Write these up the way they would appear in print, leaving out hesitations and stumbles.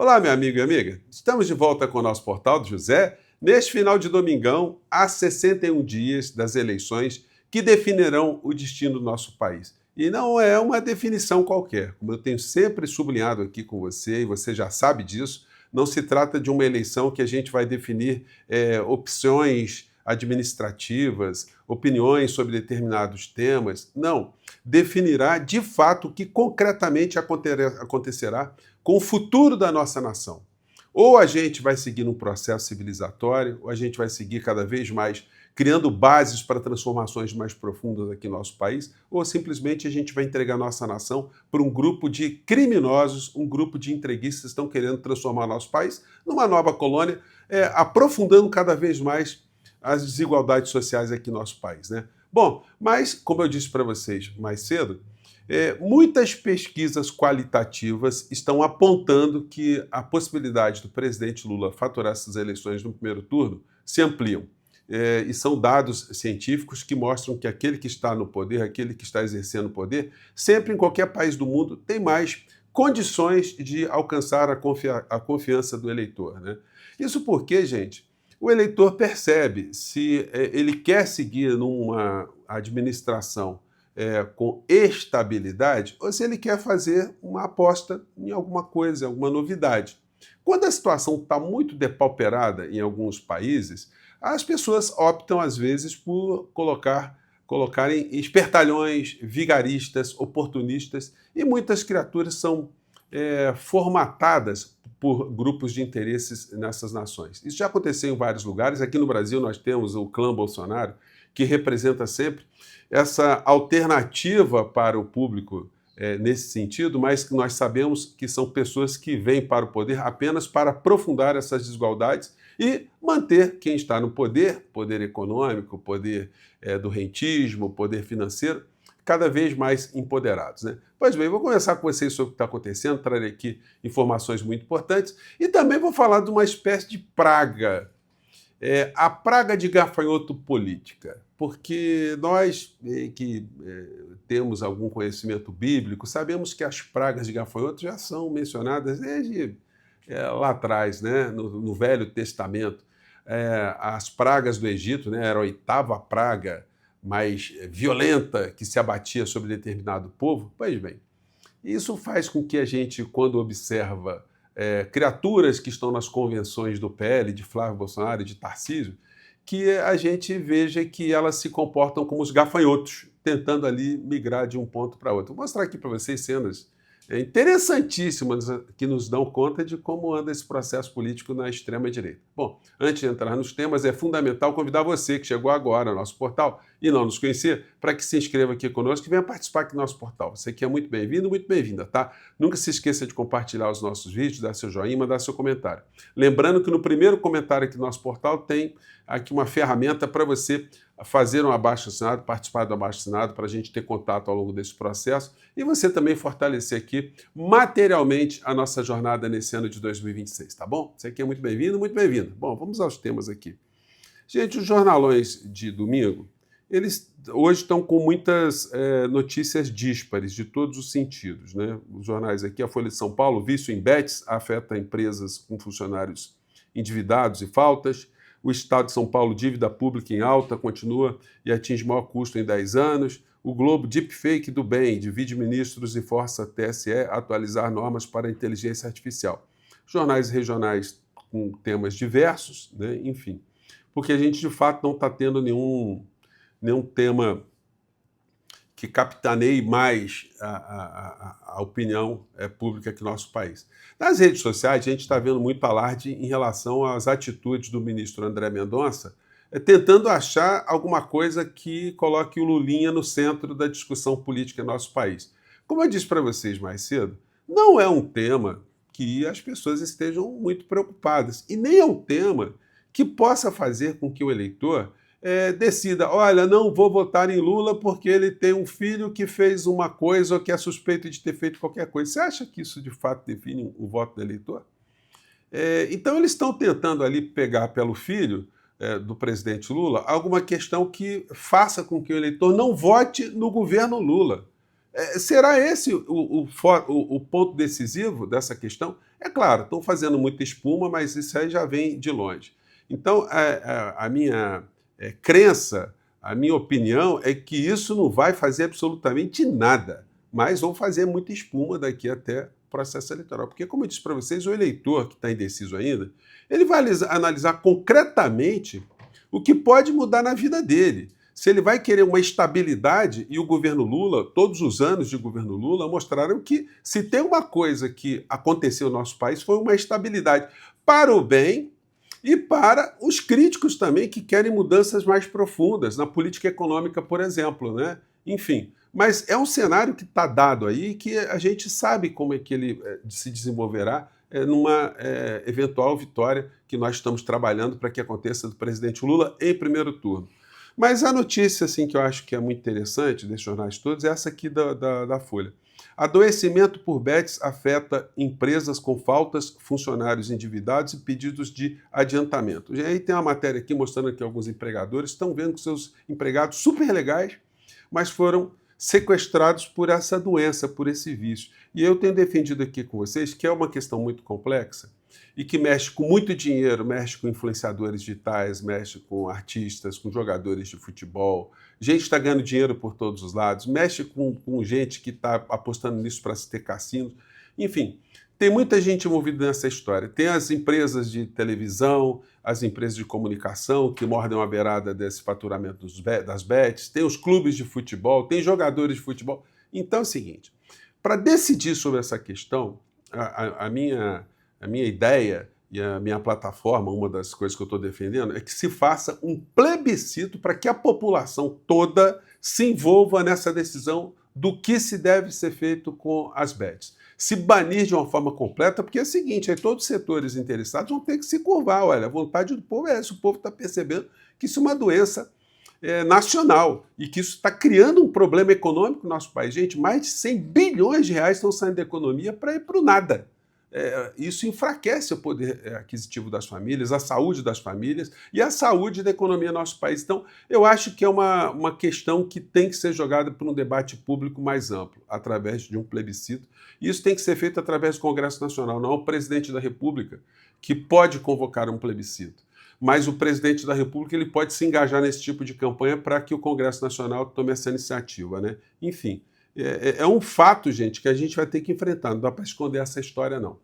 Olá, meu amigo e amiga. Estamos de volta com o nosso Portal do José. Neste final de domingão, há 61 dias das eleições que definirão o destino do nosso país. E não é uma definição qualquer. Como eu tenho sempre sublinhado aqui com você, e você já sabe disso, não se trata de uma eleição que a gente vai definir opções administrativas, opiniões sobre determinados temas. Não. Definirá de fato o que concretamente acontecerá com o futuro da nossa nação. Ou a gente vai seguir num processo civilizatório, ou a gente vai seguir cada vez mais criando bases para transformações mais profundas aqui no nosso país, ou simplesmente a gente vai entregar nossa nação para um grupo de criminosos, um grupo de entreguistas que estão querendo transformar nosso país numa nova colônia, aprofundando cada vez mais as desigualdades sociais aqui no nosso país, né? Bom, mas, como eu disse para vocês mais cedo, muitas pesquisas qualitativas estão apontando que a possibilidade do presidente Lula faturar essas eleições no primeiro turno se ampliam. E são dados científicos que mostram que aquele que está no poder, aquele que está exercendo o poder, sempre em qualquer país do mundo tem mais condições de alcançar a confiança do eleitor, né? Isso porque, gente, o eleitor percebe se ele quer seguir numa administração com estabilidade, ou se ele quer fazer uma aposta em alguma coisa, em alguma novidade. Quando a situação está muito depauperada em alguns países, as pessoas optam, às vezes, por colocarem espertalhões, vigaristas, oportunistas, e muitas criaturas são formatadas por grupos de interesses nessas nações. Isso já aconteceu em vários lugares. Aqui no Brasil nós temos o clã Bolsonaro, que representa sempre essa alternativa para o público nesse sentido, mas que nós sabemos que são pessoas que vêm para o poder apenas para aprofundar essas desigualdades e manter quem está no poder, poder econômico, poder do rentismo, poder financeiro, cada vez mais empoderados, né? Pois bem, vou conversar com vocês sobre o que está acontecendo, trarei aqui informações muito importantes e também vou falar de uma espécie de praga, a praga de gafanhoto política, porque nós que temos algum conhecimento bíblico, sabemos que as pragas de gafanhoto já são mencionadas desde lá atrás, né, no Velho Testamento. As pragas do Egito, né, era a oitava praga mais violenta que se abatia sobre determinado povo. Pois bem, isso faz com que a gente, quando observa criaturas que estão nas convenções do PL, de Flávio Bolsonaro e de Tarcísio, que a gente veja que elas se comportam como os gafanhotos, tentando ali migrar de um ponto para outro. Vou mostrar aqui para vocês cenas interessantíssimas que nos dão conta de como anda esse processo político na extrema-direita. Bom, antes de entrar nos temas, é fundamental convidar você que chegou agora ao nosso portal e não nos conhecer, para que se inscreva aqui conosco e venha participar aqui do nosso portal. Você que é muito bem-vindo, muito bem-vinda, tá? Nunca se esqueça de compartilhar os nossos vídeos, dar seu joinha, mandar seu comentário. Lembrando que no primeiro comentário aqui do nosso portal tem aqui uma ferramenta para você fazer um abaixo-assinado, participar do abaixo-assinado, para a gente ter contato ao longo desse processo e você também fortalecer aqui materialmente a nossa jornada nesse ano de 2026, tá bom? Você aqui é muito bem-vindo, muito bem-vinda. Bom, vamos aos temas aqui. Gente, os jornalões de domingo, eles hoje estão com muitas notícias díspares, de todos os sentidos, né? Os jornais aqui, a Folha de São Paulo, vício em bets afeta empresas com funcionários endividados e faltas. O Estado de São Paulo, dívida pública em alta, continua e atinge maior custo em 10 anos. O Globo, deepfake do bem, divide ministros e força a TSE a atualizar normas para a inteligência artificial. Jornais regionais com temas diversos, né? Enfim, porque a gente de fato não está tendo nenhum tema que capitaneie mais a opinião pública aqui no nosso país. Nas redes sociais, a gente está vendo muito alarde em relação às atitudes do ministro André Mendonça, tentando achar alguma coisa que coloque o Lulinha no centro da discussão política no nosso país. Como eu disse para vocês mais cedo, não é um tema que as pessoas estejam muito preocupadas, e nem é um tema que possa fazer com que o eleitor decida, olha, não vou votar em Lula porque ele tem um filho que fez uma coisa ou que é suspeito de ter feito qualquer coisa. Você acha que isso de fato define o voto do eleitor? Então eles estão tentando ali pegar pelo filho do presidente Lula alguma questão que faça com que o eleitor não vote no governo Lula. Será esse o ponto decisivo dessa questão? É claro, estão fazendo muita espuma, mas isso aí já vem de longe. Então, a minha crença, a minha opinião é que isso não vai fazer absolutamente nada, mas vão fazer muita espuma daqui até o processo eleitoral. Porque, como eu disse para vocês, o eleitor que está indeciso ainda, ele vai analisar concretamente o que pode mudar na vida dele. Se ele vai querer uma estabilidade, e o governo Lula, todos os anos de governo Lula, mostraram que se tem uma coisa que aconteceu no nosso país foi uma estabilidade para o bem e para os críticos também que querem mudanças mais profundas na política econômica, por exemplo, né? Enfim, mas é um cenário que está dado aí que a gente sabe como é que ele se desenvolverá numa eventual vitória que nós estamos trabalhando para que aconteça do presidente Lula em primeiro turno. Mas a notícia assim, que eu acho que é muito interessante desses jornais todos é essa aqui da Folha. Adoecimento por bets afeta empresas com faltas, funcionários endividados e pedidos de adiantamento. E aí tem uma matéria aqui mostrando que alguns empregadores estão vendo que seus empregados super legais, mas foram sequestrados por essa doença, por esse vício. E eu tenho defendido aqui com vocês que é uma questão muito complexa e que mexe com muito dinheiro, mexe com influenciadores digitais, mexe com artistas, com jogadores de futebol, gente que está ganhando dinheiro por todos os lados, mexe com gente que está apostando nisso para se ter cassinos. Enfim, tem muita gente envolvida nessa história. Tem as empresas de televisão, as empresas de comunicação que mordem uma beirada desse faturamento das bets, tem os clubes de futebol, tem jogadores de futebol. Então é o seguinte, para decidir sobre essa questão, a minha ideia e a minha plataforma, uma das coisas que eu estou defendendo, é que se faça um plebiscito para que a população toda se envolva nessa decisão do que se deve ser feito com as bets. Se banir de uma forma completa, porque é o seguinte, aí todos os setores interessados vão ter que se curvar. Olha, a vontade do povo é essa, o povo está percebendo que isso é uma doença nacional e que isso está criando um problema econômico no nosso país. Gente, mais de 100 bilhões de reais estão saindo da economia para ir para o nada. Isso enfraquece o poder aquisitivo das famílias, a saúde das famílias e a saúde da economia do nosso país. Então, eu acho que é uma questão que tem que ser jogada para um debate público mais amplo, através de um plebiscito. E isso tem que ser feito através do Congresso Nacional, não é o presidente da República que pode convocar um plebiscito. Mas o presidente da República ele pode se engajar nesse tipo de campanha para que o Congresso Nacional tome essa iniciativa, né? Enfim, é um fato, gente, que a gente vai ter que enfrentar, não dá para esconder essa história, não.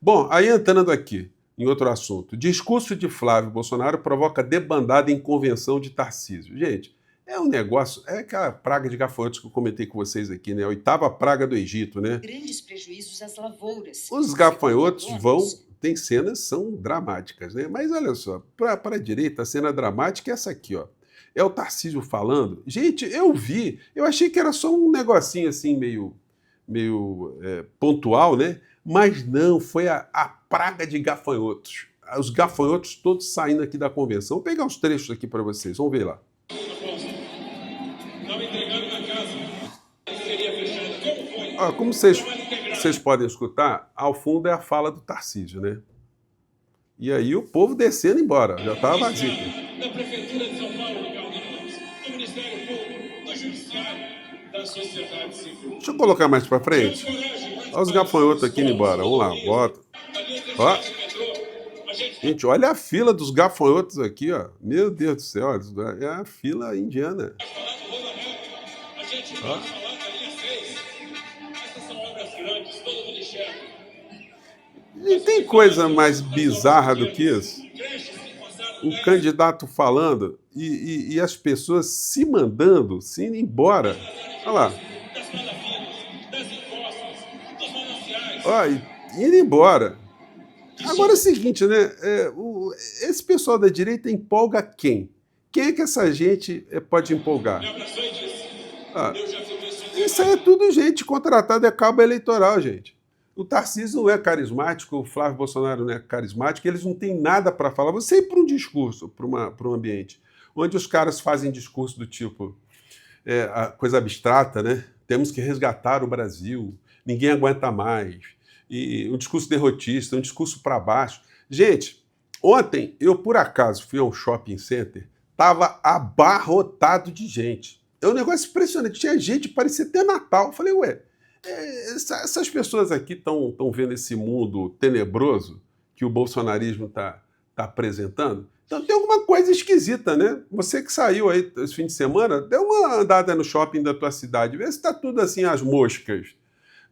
Bom, aí entrando aqui em outro assunto, discurso de Flávio Bolsonaro provoca debandada em convenção de Tarcísio. Gente, é um negócio, é aquela praga de gafanhotos que eu comentei com vocês aqui, né? A 8ª praga do Egito, né? Grandes prejuízos às lavouras. Os gafanhotos tem cenas são dramáticas, né? Mas olha só, para a direita, a cena dramática é essa aqui, ó. É o Tarcísio falando. Gente, eu achei que era só um negocinho assim, meio pontual, né? Mas não, foi a praga de gafanhotos. Os gafanhotos todos saindo aqui da convenção. Vou pegar uns trechos aqui para vocês, vamos ver lá. Estava entregando na casa. Seria fechado. Como foi? Como vocês podem escutar, ao fundo é a fala do Tarcísio, né? E aí o povo descendo embora, já estava vazio. Da Prefeitura de São Paulo, Ricardo Nunes, do Ministério Público, do Judiciário, da sociedade civil. Deixa eu colocar mais para frente. Olha os gafanhotos aqui indo embora. Vamos lá, bota. Ó. Gente, olha a fila dos gafanhotos aqui, ó. Meu Deus do céu, é a fila indiana. Ó. E tem coisa mais bizarra do que isso? O candidato falando e as pessoas se mandando, se indo embora. Olha lá. Ó, indo embora. Agora é o seguinte, né? Esse pessoal da direita empolga quem? Quem é que essa gente pode empolgar? Isso aí é tudo gente contratada a cabo eleitoral, gente. O Tarcísio não é carismático, o Flávio Bolsonaro não é carismático, eles não têm nada para falar. Você ir para um discurso, para um ambiente, onde os caras fazem discurso do tipo, a coisa abstrata, né? Temos que resgatar o Brasil, ninguém aguenta mais. E um discurso derrotista, um discurso para baixo. Gente, ontem eu, por acaso, fui a um shopping center, estava abarrotado de gente. É um negócio impressionante. Tinha gente, parecia até Natal. Eu falei, ué, essas pessoas aqui estão vendo esse mundo tenebroso que o bolsonarismo está apresentando? Então tem alguma coisa esquisita, né? Você que saiu aí esse fim de semana, dê uma andada no shopping da tua cidade, vê se está tudo assim às moscas.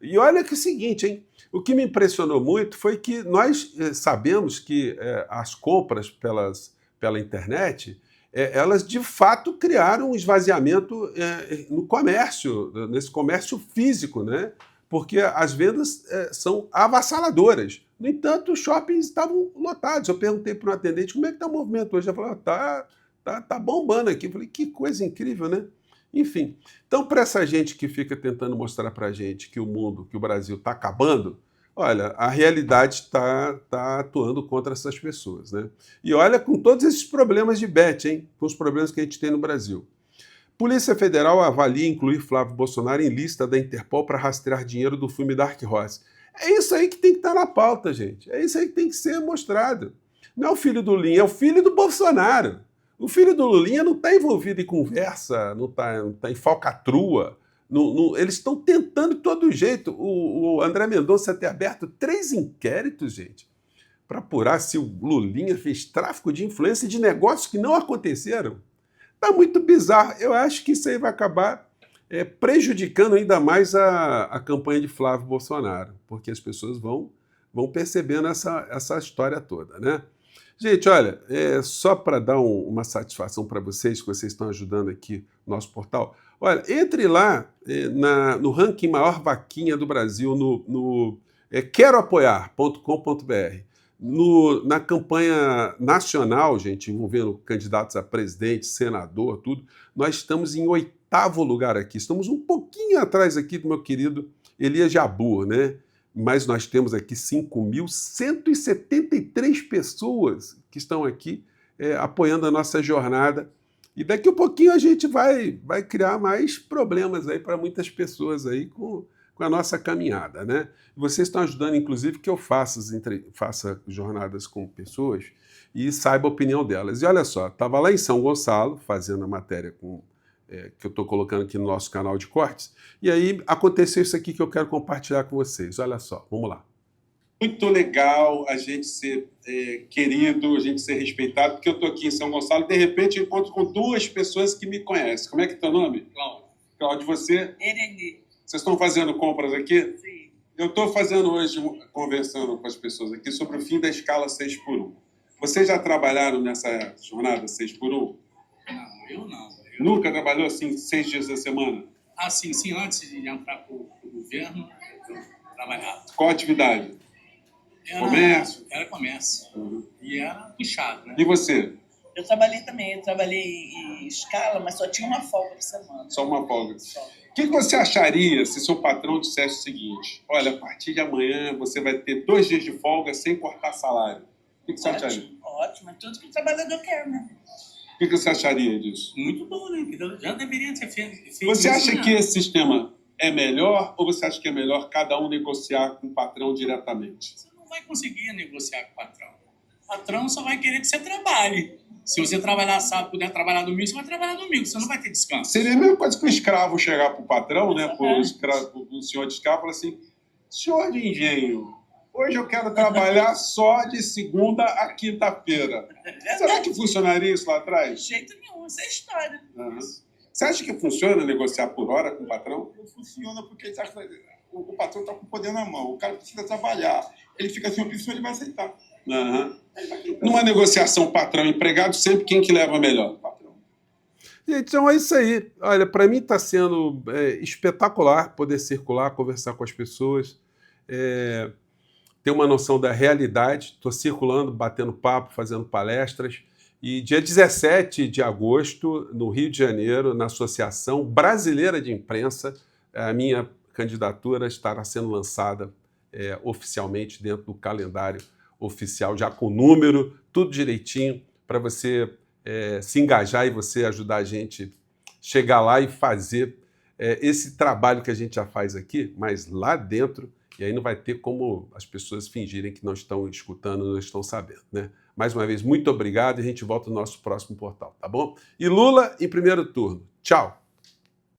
E olha que é o seguinte, hein? O que me impressionou muito foi que nós sabemos que as compras pela internet, elas de fato criaram um esvaziamento no comércio, nesse comércio físico, né? Porque as vendas são avassaladoras. No entanto, os shoppings estavam lotados. Eu perguntei para um atendente como é que está o movimento hoje. Ela falou, tá bombando aqui. Eu falei, que coisa incrível, né? Enfim, então para essa gente que fica tentando mostrar para a gente que o mundo, que o Brasil está acabando, olha, a realidade está atuando contra essas pessoas, né? E olha, com todos esses problemas de bet, hein? Com os problemas que a gente tem no Brasil. Polícia Federal avalia incluir Flávio Bolsonaro em lista da Interpol para rastrear dinheiro do filme Dark Horse. É isso aí que tem que estar na pauta, gente. É isso aí que tem que ser mostrado. Não é o filho do Lulinha, é o filho do Bolsonaro. O filho do Lulinha não está envolvido em conversa, não tá em falcatrua. Eles estão tentando de todo jeito. O André Mendonça ter aberto 3 inquéritos, gente, para apurar se o Lulinha fez tráfico de influência e de negócios que não aconteceram. Está muito bizarro. Eu acho que isso aí vai acabar prejudicando ainda mais a campanha de Flávio Bolsonaro, porque as pessoas vão percebendo essa história toda, né? Gente, olha, só para dar uma satisfação para vocês, que vocês estão ajudando aqui no nosso portal, olha, entre lá no ranking maior vaquinha do Brasil, no queroapoiar.com.br. Na campanha nacional, gente, envolvendo candidatos a presidente, senador, tudo, nós estamos em 8º lugar aqui. Estamos um pouquinho atrás aqui do meu querido Elias Jabbour, né? Mas nós temos aqui 5.173 pessoas que estão aqui apoiando a nossa jornada. E daqui a pouquinho a gente vai criar mais problemas aí para muitas pessoas aí com a nossa caminhada, né? Vocês estão ajudando, inclusive, que eu faça jornadas com pessoas e saiba a opinião delas. E olha só, estava lá em São Gonçalo, fazendo a matéria que eu estou colocando aqui no nosso canal de cortes, e aí aconteceu isso aqui que eu quero compartilhar com vocês. Olha só, vamos lá. Muito legal a gente ser querido, a gente ser respeitado, porque eu estou aqui em São Gonçalo e, de repente, eu encontro com 2 pessoas que me conhecem. Como é que é teu nome? Cláudio. Cláudio, você? Ereni. Vocês estão fazendo compras aqui? Sim. Eu estou fazendo hoje, conversando com as pessoas aqui sobre o fim da escala 6x1. Vocês já trabalharam nessa jornada 6x1? Não, eu não. Nunca trabalhou assim 6 dias da semana? Ah, sim. Antes de entrar para o governo, eu trabalhava. Qual atividade? Comércio? Era comércio. Uhum. E era puxado, né? E você? Eu trabalhei também, eu trabalhei em escala, mas só tinha uma folga por semana. Só uma folga. Só. O que você acharia se seu patrão dissesse o seguinte: olha, a partir de amanhã você vai ter 2 dias de folga sem cortar salário? O que você acharia? Ótimo, é tudo que o trabalhador quer, né? O que você acharia disso? Muito bom, né? Já deveria ter feito Você isso, acha né? que esse sistema é melhor ou você acha que é melhor cada um negociar com o patrão diretamente? Você não vai conseguir negociar com o patrão. O patrão só vai querer que você trabalhe. Se você trabalhar sábado, puder trabalhar domingo, você vai trabalhar domingo. Você não vai ter descanso. Seria a mesma coisa que o escravo chegar para o patrão, né? Para o senhor de escravo, e falar assim: senhor de engenho, hoje eu quero trabalhar só de segunda a quinta-feira. Será que funcionaria isso lá De atrás? jeito nenhum, essa é a história. Uhum. Você acha que funciona negociar por hora com o patrão? Não funciona porque ele acha que o patrão está com o poder na mão. O cara precisa trabalhar. Ele fica sem opção, ele vai aceitar. Uhum. Numa negociação patrão-empregado, sempre quem que leva melhor? O patrão. Gente, então é isso aí. Olha, para mim está sendo espetacular poder circular, conversar com as pessoas, ter uma noção da realidade. Estou circulando, batendo papo, fazendo palestras. E dia 17 de agosto, no Rio de Janeiro, na Associação Brasileira de Imprensa, a minha candidatura estará sendo lançada oficialmente dentro do calendário oficial, já com número, tudo direitinho, para você se engajar e você ajudar a gente chegar lá e fazer esse trabalho que a gente já faz aqui, mas lá dentro, e aí não vai ter como as pessoas fingirem que não estão escutando, não estão sabendo, né? Mais uma vez, muito obrigado e a gente volta no nosso próximo portal, tá bom? E Lula em primeiro turno. Tchau!